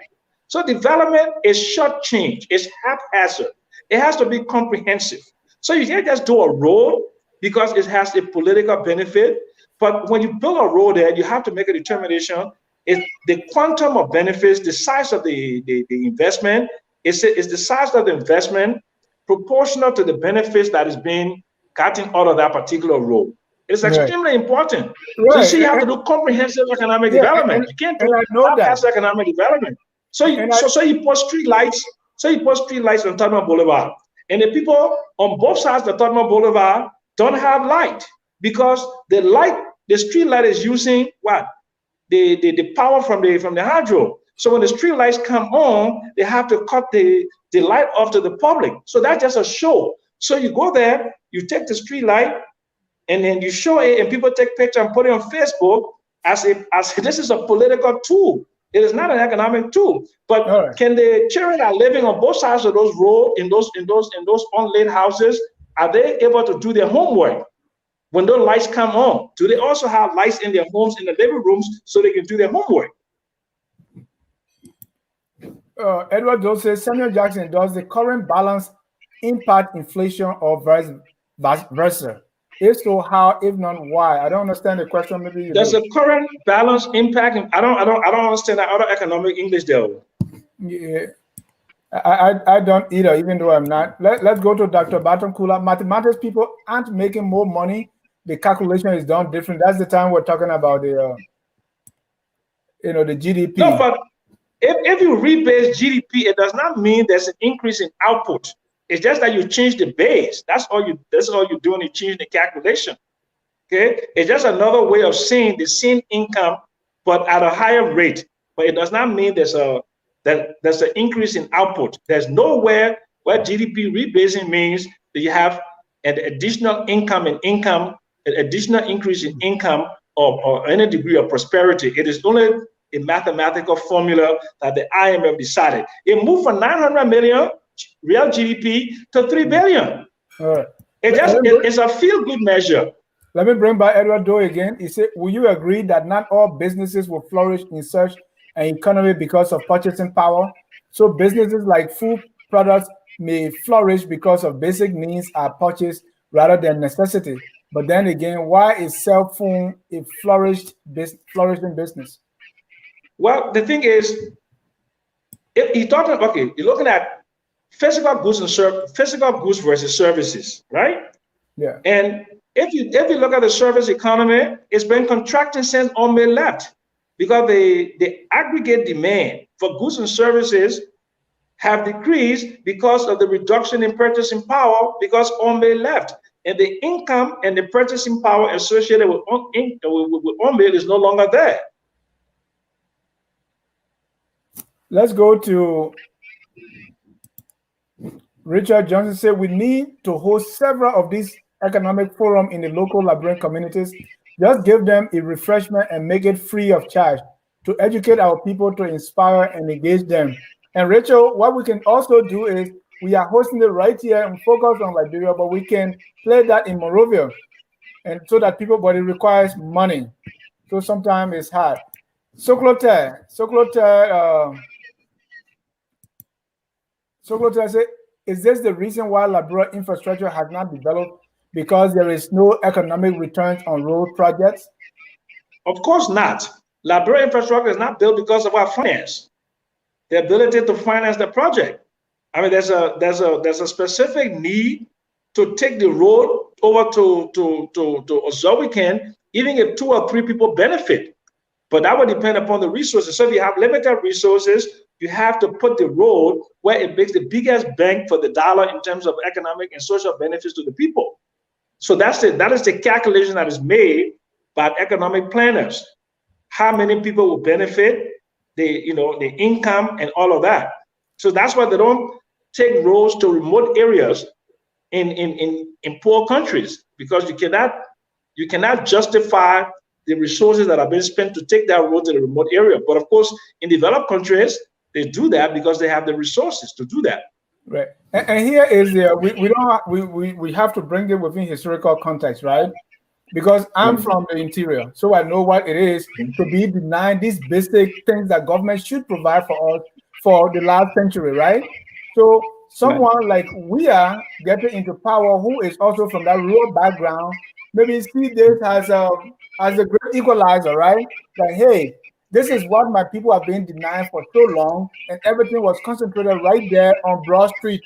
So development is short-change, it's haphazard. It has to be comprehensive. So you can't just do a road because it has a political benefit. But when you build a road there, you have to make a determination. Is the quantum of benefits, the size of the investment, is the size of the investment proportional to the benefits that is being gotten out of that particular road? It's extremely important. So you see, you have to do comprehensive economic development. You can't do haphazard economic development. So you put street lights. So you put street lights on Tottenham Boulevard, and the people on both sides of Tottenham Boulevard don't have light because the street light is using what? The power from the hydro. So when the street lights come on, they have to cut the light off to the public. So that's just a show. So you go there, you take the street light, and then you show it, and people take picture and put it on Facebook as this is a political tool. It is not an economic tool. But can the children that are living on both sides of those roads in those unlit houses, are they able to do their homework? When those lights come on, do they also have lights in their homes, in the living rooms, so they can do their homework? Edward Doe says, Samuel Jackson, does the current balance impact inflation or vice versa? If so, how? If not, why? I don't understand the question. Maybe you does the current balance impact? I don't understand that other economic English though. Yeah, I don't either. Even though I'm not. Let's go to Dr. Barton Kula. Mathematics people aren't making more money. The calculation is done different. That's the time we're talking about the the GDP. No, but if you rebase GDP, it does not mean there's an increase in output. It's just that you change the base. That's all you're doing. You change the calculation. Okay, it's just another way of saying the same income, but at a higher rate. But it does not mean there's an increase in output. There's nowhere where GDP rebasing means that you have an additional income in income, an additional increase in income, or any degree of prosperity. It is only a mathematical formula that the IMF decided. It moved from 900 million real GDP to 3 billion. It's a feel-good measure. Let me bring back Edward Doe again. He said, will you agree that not all businesses will flourish in such an economy because of purchasing power? So businesses like food products may flourish because of basic needs are purchased rather than necessity. But then again, why is cell phone a flourishing business? Well, the thing is, if you're looking at physical goods versus services, right? Yeah. And if you look at the service economy, it's been contracting since May left, because the aggregate demand for goods and services have decreased because of the reduction in purchasing power because May left. And the income and the purchasing power associated with May is no longer there. Let's go to Richard Johnson. Said we need to host several of these economic forums in the local Liberian communities. Just give them a refreshment and make it free of charge to educate our people, to inspire and engage them. And Rachel, what we can also do is we are hosting it right here and focus on Liberia, but we can play that in Monrovia, and so that but it requires money. So sometimes it's hard. Soklote said, is this the reason why Liberia infrastructure has not developed? because there is no economic returns on road projects? Of course not. Liberia infrastructure is not built because of our finance, the ability to finance the project. I mean, there's a specific need to take the road over to Ozowekan, even if 2 or 3 people benefit. But that would depend upon the resources. So if you have limited resources, you have to put the road where it makes the biggest bang for the dollar in terms of economic and social benefits to the people. So that is the calculation that is made by economic planners. How many people will benefit, the income and all of that. So that's why they don't take roads to remote areas in poor countries, because you cannot justify the resources that are being spent to take that road to the remote area. But of course, in developed countries, they do that because they have the resources to do that. Right. And here is we have to bring it within historical context, right? Because I'm from the interior, so I know what it is to be denied these basic things that government should provide for us for the last century, right? So someone like Weah getting into power, who is also from that rural background, maybe see this as a great equalizer, right? Like, hey, this is what my people have been denied for so long, and everything was concentrated right there on Broad Street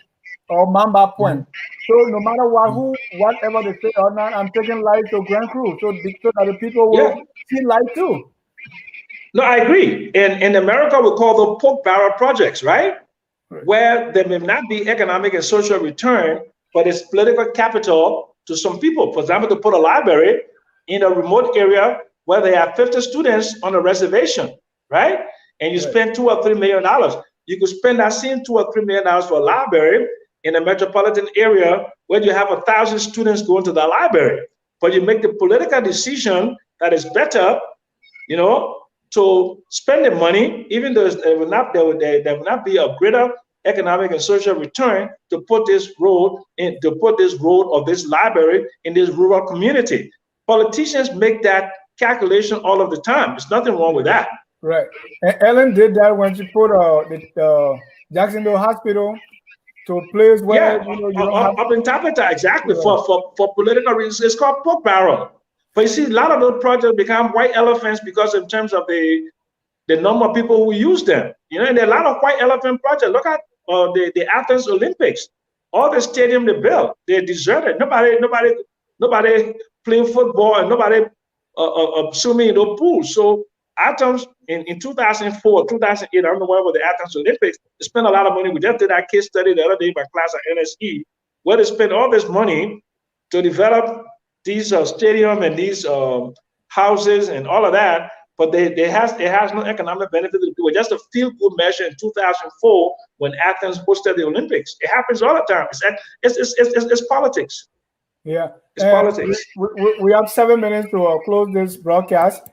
or Mamba Point. So no matter whatever they say or not, I'm taking light to Grand Crew, so that the people will see light too. No, I agree. In America, we call them pork barrel projects, right? Where there may not be economic and social return, but it's political capital to some people. For example, to put a library in a remote area where they have 50 students on a reservation, right? And you spend $2 or $3 million. You could spend that same $2 or $3 million for a library in a metropolitan area where you have 1,000 students going to the library. But you make the political decision that is better, to spend the money, even though there will not be a greater economic and social return to put this road or this library in this rural community. Politicians make that calculation all of the time. There's nothing wrong with that. Right. And Ellen did that when she put the Jacksonville Hospital to a place where you don't have up in Tapeta, exactly, for political reasons. It's called pork barrel. But you see, a lot of those projects become white elephants because in terms of the number of people who use them. And there are a lot of white elephant projects. Look at the Athens Olympics. All the stadium they built, they're deserted. Nobody playing football and nobody swimming in the pool. So Athens in 2004, 2008, I don't know where the Athens Olympics, they spent a lot of money. We just did that case study the other day by class at NSE, where they spent all this money to develop these stadium and these houses and all of that, but it has no economic benefit to the people. Just a feel-good measure in 2004 when Athens hosted the Olympics. It happens all the time. It's politics. Yeah, it's politics. We have 7 minutes to close this broadcast.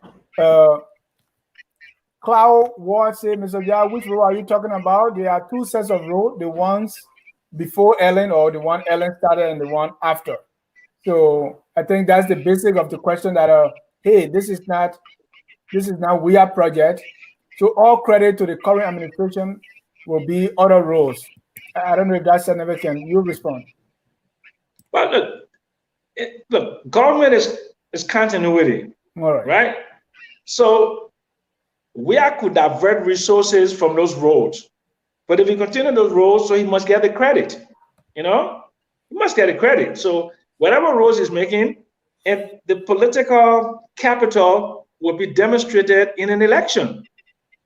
Cloud Ward said, Mr. Jai, which road are you talking about? There are 2 sets of road, the ones before Ellen or the one Ellen started and the one after. So I think that's the basic of the question that, hey, this is not Weah project. So all credit to the current administration will be other roles. I don't know if that's another can you respond. Well, look, government is continuity, right? So Weah could divert resources from those roads. But if he continues those roads, so he must get the credit, He must get the credit. So whatever roads he's making, and the political capital will be demonstrated in an election.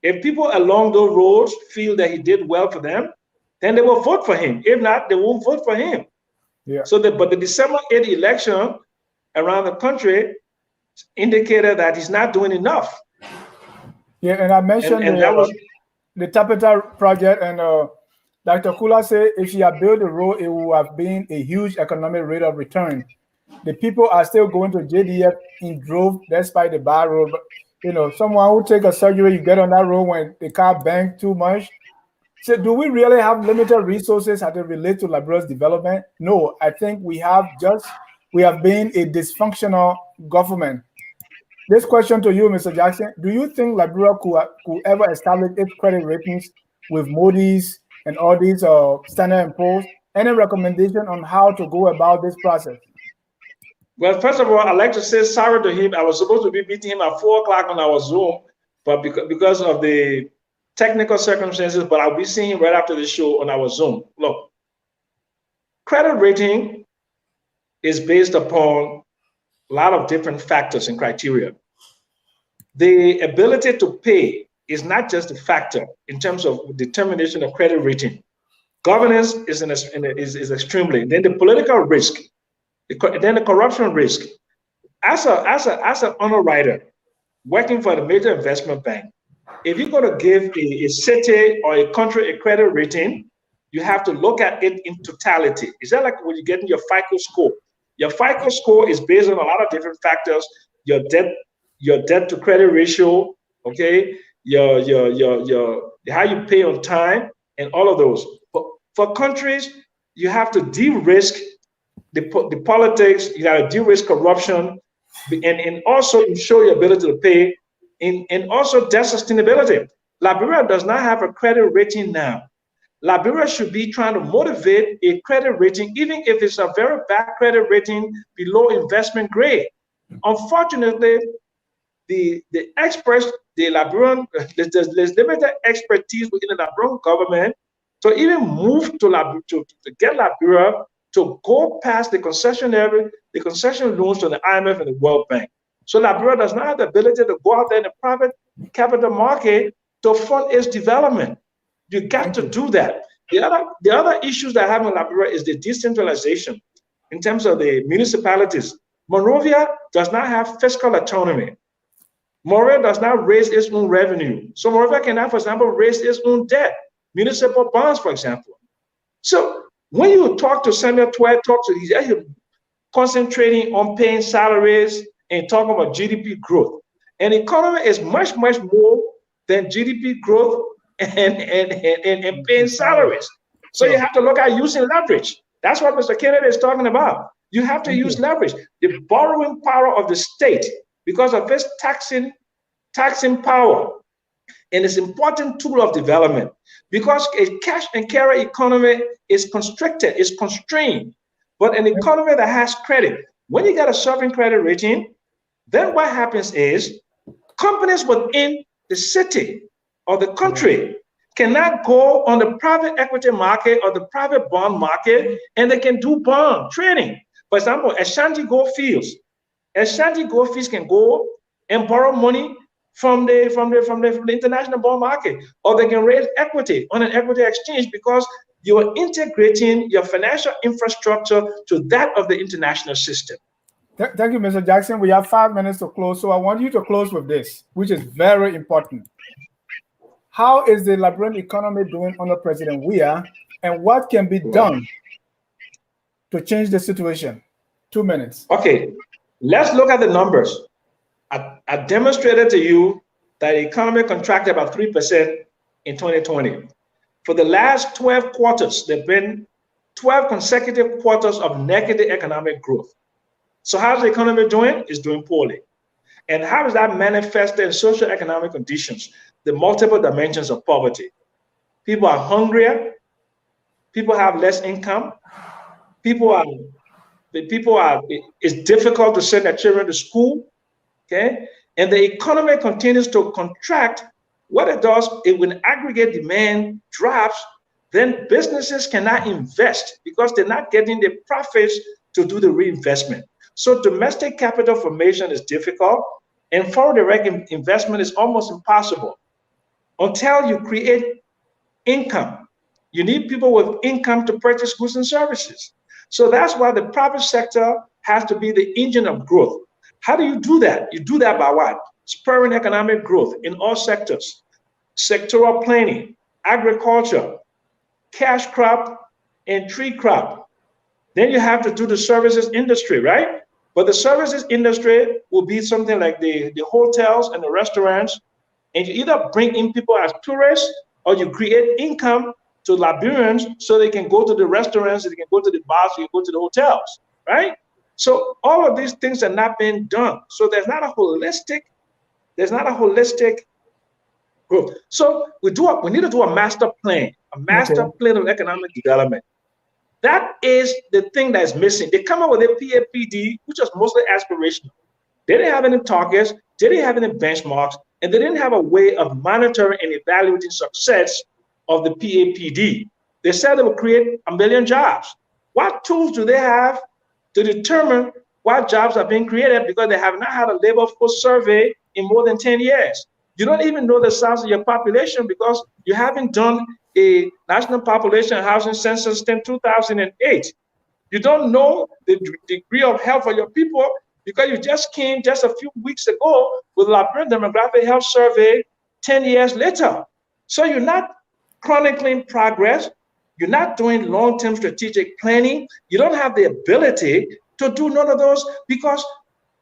If people along those roads feel that he did well for them, then they will vote for him. If not, they won't vote for him. Yeah. But the December 8th election around the country indicated that he's not doing enough. Yeah, and I mentioned the Tapeta project, and Dr. Kula said if she had built the road, it would have been a huge economic rate of return. The people are still going to JDF in drove despite the bad road. But, someone who take a surgery, you get on that road when the car bangs too much. So do we really have limited resources as it relates to Liberia's development? No, I think we have been a dysfunctional government. This question to you, Mr. Jackson, do you think Liberia could ever establish its credit ratings with Moody's and all these Standard & Poor's? Any recommendation on how to go about this process? Well, first of all, I'd like to say sorry to him. I was supposed to be meeting him at 4 o'clock on our Zoom, but because of the technical circumstances, but I'll be seeing him right after the show on our Zoom. Look, credit rating is based upon a lot of different factors and criteria. The ability to pay is not just a factor in terms of determination of credit rating. Governance is extremely. Then the political risk, then the corruption risk. As an underwriter working for the major investment bank, if you're going to give a city or a country a credit rating, you have to look at it in totality. Is that like when you get in your FICO score? Your FICO score is based on a lot of different factors. Your debt to credit ratio, okay, your how you pay on time, and all of those. But for countries, you have to de-risk the politics. You got to de-risk corruption, and also ensure your ability to pay, and also debt sustainability. Liberia does not have a credit rating now. Liberia should be trying to motivate a credit rating, even if it's a very bad credit rating below investment grade. Unfortunately, the experts, the Liberian, there's limited expertise within the Liberian government to even move to get Liberia to go past the concession loans to the IMF and the World Bank. So Liberia does not have the ability to go out there in the private capital market to fund its development. You got to do that. The other issues that have in Liberia is the decentralization in terms of the municipalities. Monrovia does not have fiscal autonomy. Monrovia does not raise its own revenue. So Monrovia cannot, for example, raise its own debt, municipal bonds, for example. So when you talk to Ssamuel, he's concentrating on paying salaries and talking about GDP growth. And economy is much, much more than GDP growth and paying salaries. So you have to look at using leverage. That's what Mr. Kennedy is talking about. You have to use leverage. The borrowing power of the state, because of its taxing power, and it's an important tool of development. Because a cash and carry economy is constricted, is constrained. But an economy that has credit, when you get a sovereign credit rating, then what happens is companies within the city or the country cannot go on the private equity market or the private bond market, and they can do bond trading. For example, Ashanti Gold Fields can go and borrow money from the international bond market, or they can raise equity on an equity exchange because you are integrating your financial infrastructure to that of the international system. Thank you, Mr. Jackson. We have 5 minutes to close, so I want you to close with this, which is very important. How is the Liberian economy doing under President Weah, and what can be done to change the situation? 2 minutes. Okay, let's look at the numbers. I demonstrated to you that the economy contracted about 3% in 2020. For the last 12 quarters, there have been 12 consecutive quarters of negative economic growth. So how's the economy doing? It's doing poorly. And how is that manifested in socioeconomic conditions? The multiple dimensions of poverty. People are hungrier. People have less income. It's difficult to send their children to school. Okay, and the economy continues to contract. What it does, when aggregate demand drops, then businesses cannot invest because they're not getting the profits to do the reinvestment. So domestic capital formation is difficult, and foreign direct investment is almost impossible until you create income. You need people with income to purchase goods and services. So that's why the private sector has to be the engine of growth. How do you do that? You do that by what? Spurring economic growth in all sectors. Sectoral planning, agriculture, cash crop, and tree crop. Then you have to do the services industry, right? But the services industry will be something like the hotels and the restaurants. And you either bring in people as tourists or you create income to Liberians so they can go to the restaurants, they can go to the bars, they can go to the hotels, right? So all of these things are not being done. So there's not a holistic growth. So we need to do a master plan of economic development. That is the thing that is missing. They come up with a PAPD, which was mostly aspirational. They didn't have any targets, they didn't have any benchmarks, and they didn't have a way of monitoring and evaluating success of the PAPD. They said they would create 1 million jobs. What tools do they have to determine what jobs are being created, because they have not had a labor force survey in more than 10 years? You don't even know the size of your population because you haven't done a national population housing census since 2008. You don't know the degree of health of your people because you just came just a few weeks ago with Liberian Demographic Health Survey 10 years later. So you're not chronicling progress. You're not doing long-term strategic planning. You don't have the ability to do none of those because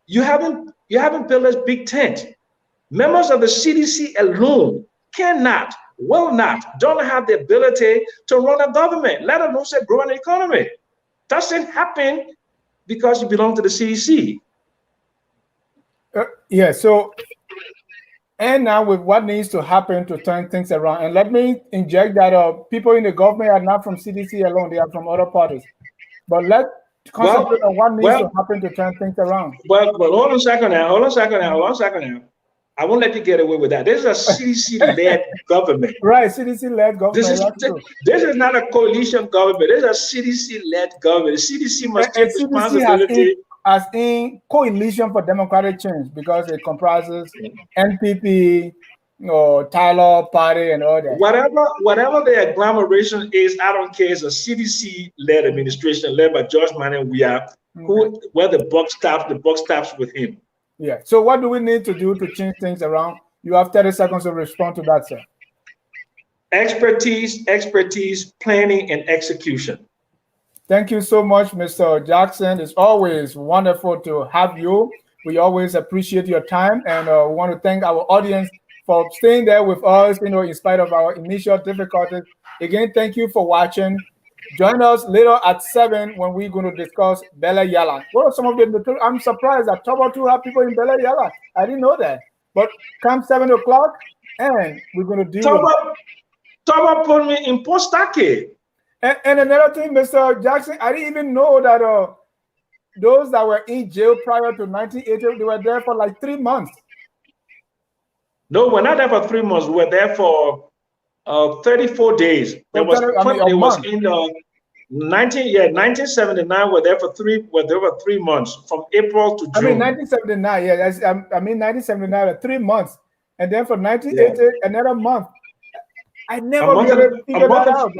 you haven't built this big tent. Members of the CDC alone cannot, will not, don't have the ability to run a government, let alone say grow an economy. Doesn't happen because you belong to the CDC. Yeah, so, and now with what needs to happen to turn things around, and let me inject that people in the government are not from CDC alone, they are from other parties. But let's concentrate on what needs to happen to turn things around. But hold on a second now. I won't let you get away with that. This is a CDC-led government. Right, CDC-led government. This is not a coalition government. This is a CDC-led government. The CDC must take responsibility. As in coalition for democratic change, because it comprises NPP, Tyler Party, and all that. Whatever the agglomeration is, I don't care. It's a CDC-led administration led by George Manning Weah, where the buck stops with him. Yeah. So what do we need to do to change things around? You have 30 seconds to respond to that, sir. Expertise, planning, and execution. Thank you so much, Mr. Jackson. It's always wonderful to have you. We always appreciate your time, and we want to thank our audience for staying there with us, in spite of our initial difficulties. Again, thank you for watching. Join us later at 7 when we're going to discuss Bella Yala. What are some of the? I'm surprised that Toba have people in Bella Yala. I didn't know that. But come 7 o'clock, and we're going to deal with Toba put me in Postake. And another thing, Mr. Jackson, I didn't even know that those that were in jail prior to 1980, they were there for like 3 months. No, we're not there for 3 months. We're there for 34 days. There was 1979. We're there for 3 months from April to June. I mean 1979. Yeah, 1979, 3 months, and then for 1980, another month. I never really figured that out.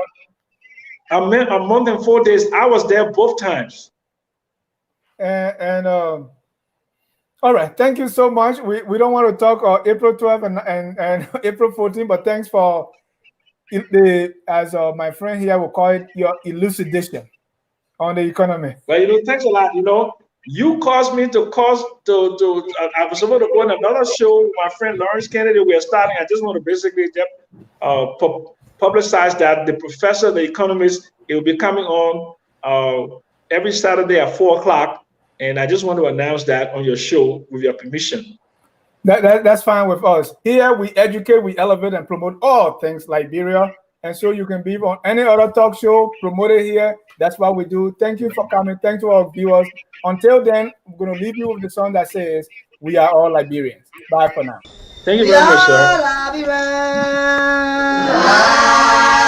A month and 4 days. I was there both times. All right, thank you so much. We don't want to talk April 12 and April 14, but thanks for as my friend here will call it, your elucidation on the economy. Well, thanks a lot. You caused me I was supposed to go on another show with my friend Lawrence Kennedy. We are starting. I just want to basically publicize that the professor, the economist, it will be coming on every Saturday at 4 o'clock. And I just want to announce that on your show with your permission. That's fine with us. Here we educate, we elevate, and promote all things Liberia. And so you can be on any other talk show, promote it here. That's what we do. Thank you for coming. Thanks to our viewers. Until then, I'm going to leave you with the song that says, "We are all Liberians." Bye for now. Thank you very much, sir.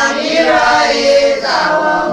Liberia is our